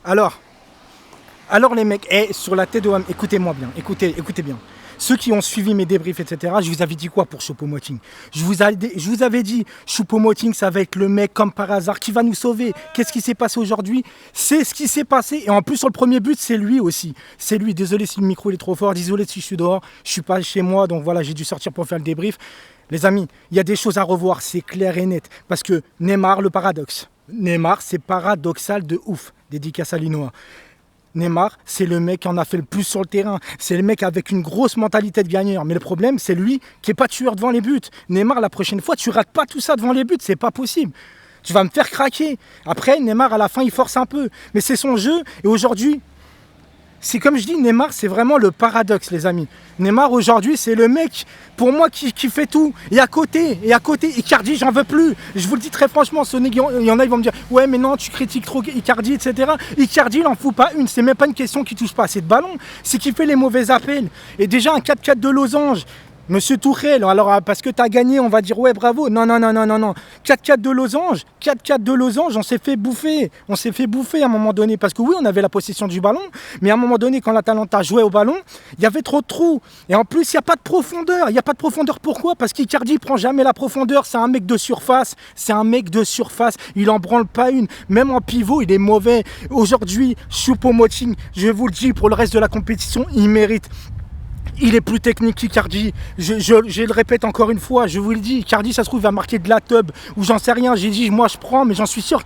Alors, les mecs, sur la tête de WAM, écoutez-moi bien, écoutez bien. Ceux qui ont suivi mes débriefs, etc., je vous avais dit quoi pour Choupo-Moting? Je vous avais dit, Choupo-Moting, ça va être le mec comme par hasard qui va nous sauver. Qu'est-ce qui s'est passé aujourd'hui? C'est ce qui s'est passé. Et en plus, sur le premier but, c'est lui aussi. C'est lui. Désolé si le micro il est trop fort. Désolé si je suis dehors. Je suis pas chez moi. Donc voilà, j'ai dû sortir pour faire le débrief. Les amis, il y a des choses à revoir. C'est clair et net. Parce que Neymar, le paradoxe. Neymar, c'est paradoxal de ouf. Dédicace à Linois. Neymar, c'est le mec qui en a fait le plus sur le terrain. C'est le mec avec une grosse mentalité de gagneur. Mais le problème, c'est lui qui n'est pas tueur devant les buts. Neymar, la prochaine fois, tu rates pas tout ça devant les buts. C'est pas possible. Tu vas me faire craquer. Après, Neymar, à la fin, il force un peu. Mais c'est son jeu. Et aujourd'hui, c'est comme je dis, Neymar, c'est vraiment le paradoxe, les amis. Neymar, aujourd'hui, c'est le mec, pour moi, qui fait tout. Et à côté, Icardi, j'en veux plus. Je vous le dis très franchement, il y en a, ils vont me dire, ouais, mais non, tu critiques trop Icardi, etc. Icardi, il n'en fout pas une. C'est même pas une question qu'il touche pas assez de ballon. C'est qu'il fait les mauvais appels. Et déjà, un 4-4 de losange. Monsieur Tourelle, alors parce que tu as gagné, on va dire ouais bravo. Non. 4-4 de losange, on s'est fait bouffer. On s'est fait bouffer à un moment donné. Parce que oui, on avait la possession du ballon, mais à un moment donné, quand l'Atalanta jouait au ballon, il y avait trop de trous. Et en plus, il n'y a pas de profondeur. Il n'y a pas de profondeur, pourquoi? Parce qu'Icardi ne prend jamais la profondeur. C'est un mec de surface. Il en branle pas une. Même en pivot, il est mauvais. Aujourd'hui, Choupo-Moting, je vous le dis, pour le reste de la compétition, il mérite. Il est plus technique qu'Icardi. Je le répète encore une fois, je vous le dis, Icardi, ça se trouve, il va marquer de la teub ou j'en sais rien. J'ai dit, moi je prends, mais j'en suis sûr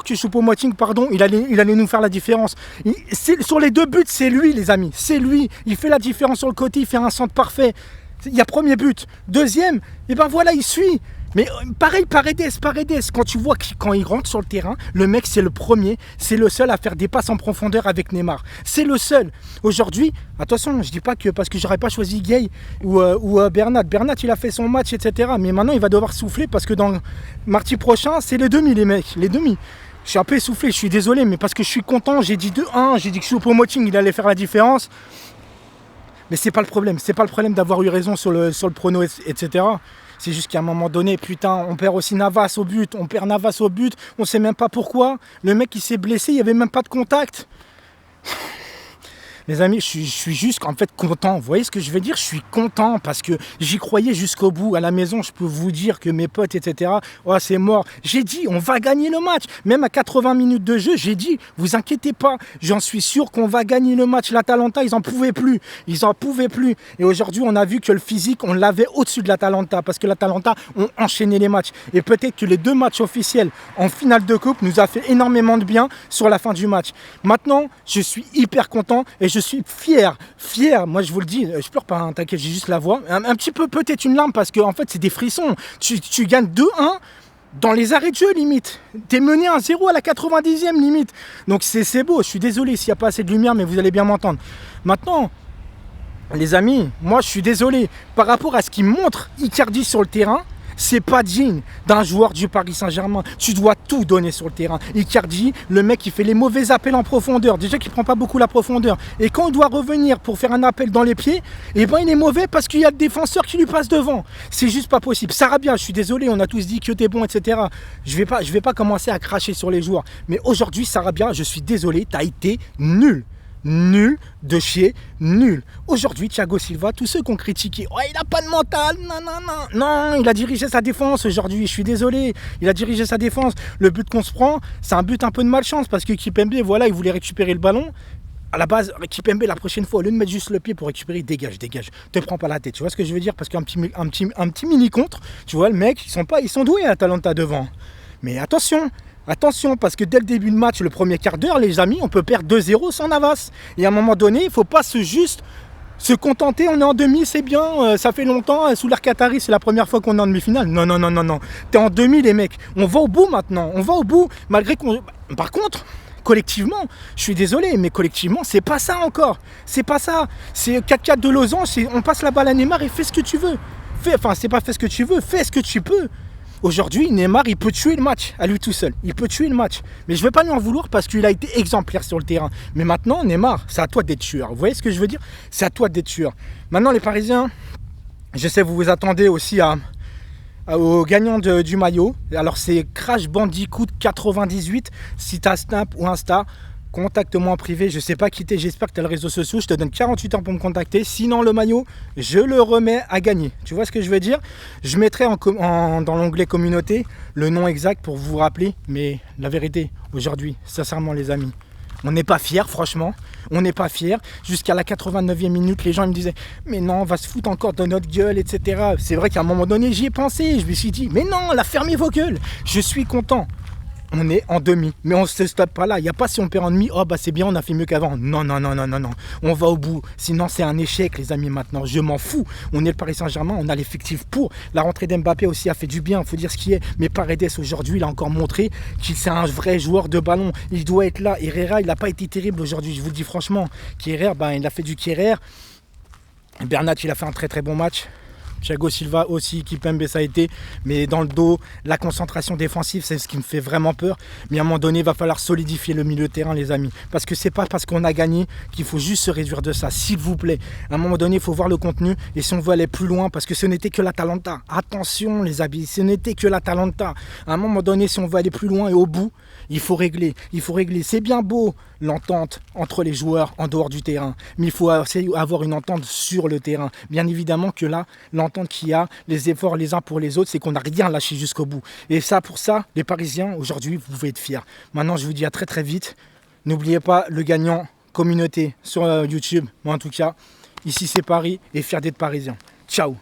que Choupo-Moting, il allait nous faire la différence. Sur les deux buts, c'est lui, les amis. C'est lui. Il fait la différence sur le côté, il fait un centre parfait. Il y a premier but. Deuxième, et ben voilà, il suit. Mais pareil, Paredes, quand tu vois quand il rentre sur le terrain, le mec c'est le premier, c'est le seul à faire des passes en profondeur avec Neymar. C'est le seul. Aujourd'hui, attention, je dis pas que parce que j'aurais pas choisi Gay ou Bernat. Bernat, il a fait son match, etc. Mais maintenant, il va devoir souffler parce que dans mardi prochain, c'est les demi, les mecs, les demi. Je suis un peu essoufflé, je suis désolé, mais parce que je suis content, j'ai dit 2-1, j'ai dit que Choupo-Moting, il allait faire la différence. Mais c'est pas le problème. C'est pas le problème d'avoir eu raison sur le prono, etc. C'est juste qu'à un moment donné, putain, on perd aussi Navas au but. On sait même pas pourquoi. Le mec, il s'est blessé, il n'y avait même pas de contact. Les amis, je suis juste en fait content. Vous voyez ce que je veux dire? Je suis content parce que j'y croyais jusqu'au bout. À la maison, je peux vous dire que mes potes, etc. Oh, c'est mort. J'ai dit, on va gagner le match. Même à 80 minutes de jeu, j'ai dit, vous inquiétez pas. J'en suis sûr qu'on va gagner le match. L'Atalanta, ils en pouvaient plus. Et aujourd'hui, on a vu que le physique, on l'avait au-dessus de l'Atalanta parce que l'Atalanta ont enchaîné les matchs. Et peut-être que les 2 matchs officiels en finale de coupe nous a fait énormément de bien sur la fin du match. Maintenant, je suis hyper content et je suis fier, moi je vous le dis, je pleure pas, hein, t'inquiète, j'ai juste la voix, un petit peu peut-être une larme parce que en fait c'est des frissons, tu gagnes 2-1 dans les arrêts de jeu limite, t'es mené 1-0 à la 90e limite, donc c'est beau, je suis désolé s'il n'y a pas assez de lumière mais vous allez bien m'entendre. Maintenant, les amis, moi je suis désolé, par rapport à ce qu'il montre Icardi sur le terrain, c'est pas digne d'un joueur du Paris Saint-Germain. Tu dois tout donner sur le terrain. Icardi, le mec qui fait les mauvais appels en profondeur. Déjà qu'il prend pas beaucoup la profondeur. Et quand il doit revenir pour faire un appel dans les pieds, eh ben il est mauvais parce qu'il y a le défenseur qui lui passe devant. C'est juste pas possible. Sarabia, je suis désolé, on a tous dit que t'es bon, etc. Je vais pas commencer à cracher sur les joueurs. Mais aujourd'hui, Sarabia, je suis désolé, t'as été nul. Nul de chier, nul. Aujourd'hui, Thiago Silva, tous ceux qui ont critiqué, oh, il n'a pas de mental, non, il a dirigé sa défense aujourd'hui, je suis désolé, il a dirigé sa défense. Le but qu'on se prend, c'est un but un peu de malchance parce que Kimpembe, voilà, il voulait récupérer le ballon. À la base, Kimpembe, la prochaine fois, au lieu de mettre juste le pied pour récupérer, dégage, te prends pas la tête, tu vois ce que je veux dire? Parce qu'un petit mini contre, tu vois, le mec, ils sont doués à Atalanta devant. Mais attention, parce que dès le début de match, le premier quart d'heure, les amis, on peut perdre 2-0 sans Navas. Et à un moment donné, il ne faut pas se contenter, on est en demi, c'est bien, ça fait longtemps, sous l'air Qatari, c'est la première fois qu'on est en demi-finale. Non. T'es en demi, les mecs. On va au bout maintenant, malgré qu'on... Par contre, collectivement, je suis désolé, mais collectivement, c'est pas ça encore. C'est pas ça. C'est 4-4 de losange, on passe la balle à Neymar et fais ce que tu veux. Fais ce que tu veux, fais ce que tu peux. Aujourd'hui, Neymar, il peut tuer le match à lui tout seul. Il peut tuer le match. Mais je ne vais pas lui en vouloir parce qu'il a été exemplaire sur le terrain. Mais maintenant, Neymar, c'est à toi d'être tueur. Vous voyez ce que je veux dire? C'est à toi d'être tueur. Maintenant, les Parisiens, je sais, vous vous attendez aussi au gagnant du maillot. Alors c'est Crash Bandicoot 98. Si tu as Snap ou Insta, contacte-moi en privé. Je sais pas qui t'es, j'espère que tu as le réseau social. Je te donne 48 heures pour me contacter. Sinon, le maillot, je le remets à gagner. Tu vois ce que je veux dire? Je mettrai dans l'onglet communauté le nom exact pour vous rappeler. Mais la vérité, aujourd'hui, sincèrement les amis, on n'est pas fiers, franchement. On n'est pas fiers. Jusqu'à la 89e minute, les gens ils me disaient « Mais non, on va se foutre encore de notre gueule, etc. » C'est vrai qu'à un moment donné, j'y ai pensé. Je me suis dit « Mais non, la fermez vos gueules. » Je suis content. On est en demi, mais on ne se stoppe pas là. Il n'y a pas si on perd en demi, oh bah c'est bien, on a fait mieux qu'avant. Non, non, non, non, non, non. On va au bout. Sinon, c'est un échec, les amis, maintenant. Je m'en fous. On est le Paris Saint-Germain, on a l'effectif pour. La rentrée d'Mbappé aussi a fait du bien, il faut dire ce qui est. Mais Paredes, aujourd'hui, il a encore montré qu'il c'est un vrai joueur de ballon. Il doit être là. Herrera, il n'a pas été terrible aujourd'hui, je vous le dis franchement. Kierer, ben, il a fait du Kierer. Bernat, il a fait un très très bon match. Thiago Silva aussi, Kimpembe ça a été, mais dans le dos, la concentration défensive, c'est ce qui me fait vraiment peur. Mais à un moment donné, il va falloir solidifier le milieu de terrain, les amis. Parce que c'est pas parce qu'on a gagné qu'il faut juste se réduire de ça, s'il vous plaît. À un moment donné, il faut voir le contenu, et si on veut aller plus loin, parce que ce n'était que l'Atalanta. Attention les amis, ce n'était que l'Atalanta. À un moment donné, si on veut aller plus loin et au bout, il faut régler. Il faut régler. C'est bien beau l'entente entre les joueurs en dehors du terrain, mais il faut avoir une entente sur le terrain. Bien évidemment que là, l'entente qu'il y a, les efforts les uns pour les autres, c'est qu'on n'a rien lâché jusqu'au bout. Et ça, pour ça, les Parisiens, aujourd'hui, vous pouvez être fiers. Maintenant, je vous dis à très très vite. N'oubliez pas le gagnant communauté sur YouTube. Moi, en tout cas, ici c'est Paris et fier d'être parisien. Ciao.